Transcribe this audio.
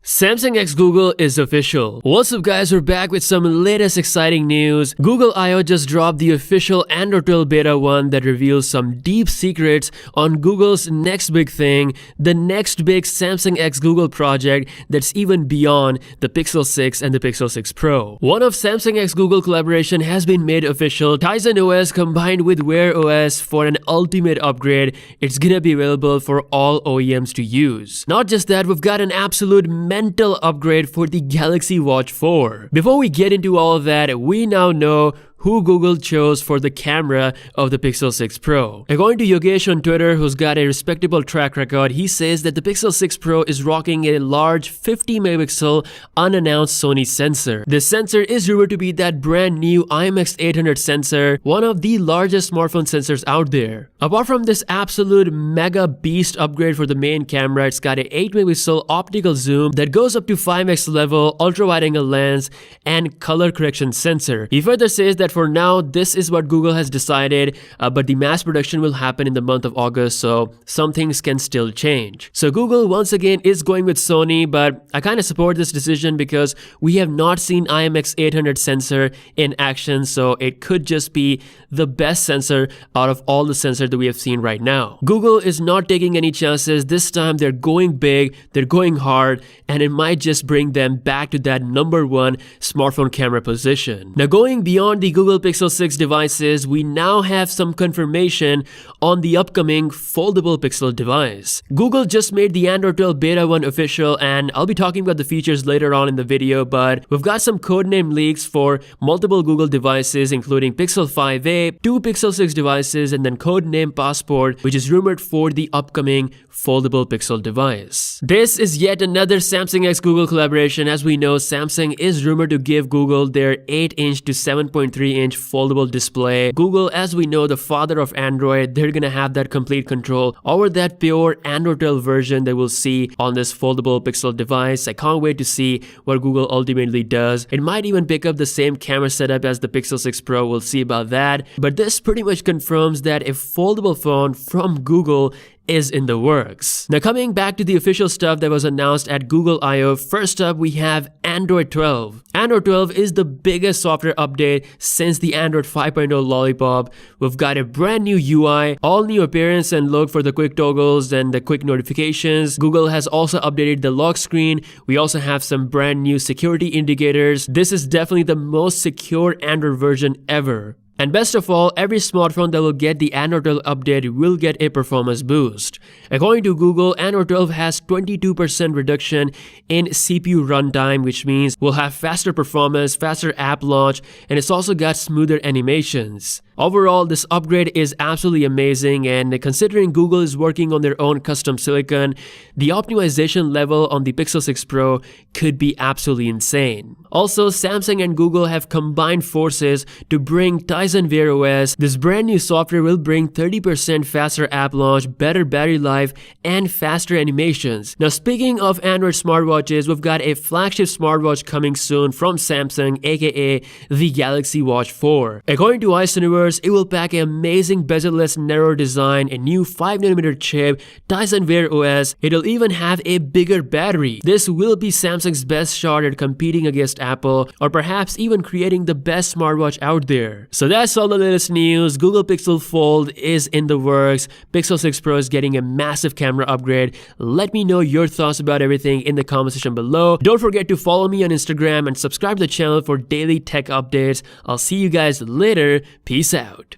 Samsung x Google is official. What's up guys, we're back with some latest exciting news. Google I/O just dropped the official Android 12 Beta 1 that reveals some deep secrets on Google's next big thing, the next big Samsung x Google project that's even beyond the Pixel 6 and the Pixel 6 Pro. One of Samsung x Google collaboration has been made official, Tizen OS combined with Wear OS for an ultimate upgrade. It's gonna be available for all OEMs to use. Not just that, we've got an absolute mental upgrade for the Galaxy Watch 4. Before we get into all of that, we now know who Google chose for the camera of the Pixel 6 Pro. According to Yogesh on Twitter, who's got a respectable track record, he says that the Pixel 6 Pro is rocking a large 50 megapixel unannounced Sony sensor. This sensor is rumored to be that brand new IMX800 sensor, one of the largest smartphone sensors out there. Apart from this absolute mega beast upgrade for the main camera, it's got a 8 megapixel optical zoom that goes up to 5x level, ultra wide angle lens, and color correction sensor. He further says that for now, this is what Google has decided, but the mass production will happen in the month of August, so some things can still change. So Google once again is going with Sony, but I kind of support this decision because we have not seen IMX800 sensor in action, so it could just be the best sensor out of all the sensors that we have seen right now. Google is not taking any chances. This time they're going big, they're going hard, and it might just bring them back to that #1 smartphone camera position. Now going beyond the Google Pixel 6 devices, we now have some confirmation on the upcoming foldable Pixel device. Google just made the Android 12 Beta 1 official, and I'll be talking about the features later on in the video, but we've got some codename leaks for multiple Google devices, including Pixel 5a, 2 Pixel 6 devices, and then codename Passport, which is rumored for the upcoming foldable Pixel device. This is yet another Samsung x Google collaboration. As we know, Samsung is rumored to give Google their 8-inch to 7.3-inch foldable display. Google, as we know, the father of Android, they're gonna have that complete control over that pure Android 12 version that we'll see on this foldable Pixel device. I can't wait to see what Google ultimately does. It might even pick up the same camera setup as the Pixel 6 Pro. We'll see about that. But this pretty much confirms that a foldable phone from Google is in the works. Now coming back to the official stuff that was announced at Google I/O, first up we have Android 12. Android 12 is the biggest software update since the Android 5.0 Lollipop. We've got a brand new UI, all new appearance and look for the quick toggles and the quick notifications. Google has also updated the lock screen. We also have some brand new security indicators. This is definitely the most secure Android version ever. And best of all, every smartphone that will get the Android 12 update will get a performance boost. According to Google, Android 12 has 22% reduction in CPU runtime, which means we'll have faster performance, faster app launch, and it's also got smoother animations. Overall, this upgrade is absolutely amazing, and considering Google is working on their own custom silicon, the optimization level on the Pixel 6 Pro could be absolutely insane. Also, Samsung and Google have combined forces to bring Tizen Wear OS. This brand new software will bring 30% faster app launch, better battery life, and faster animations. Now speaking of Android smartwatches, we've got a flagship smartwatch coming soon from Samsung, aka the Galaxy Watch 4. According to Ice Universe, it will pack an amazing bezel-less narrow design, a new 5nm chip, Tizen Wear OS. It'll even have a bigger battery. This will be Samsung's best shot at competing against Apple, or perhaps even creating the best smartwatch out there. So that's all the latest news. Google Pixel Fold is in the works. Pixel 6 Pro is getting a massive camera upgrade. Let me know your thoughts about everything in the comment section below. Don't forget to follow me on Instagram and subscribe to the channel for daily tech updates. I'll see you guys later. Peace out.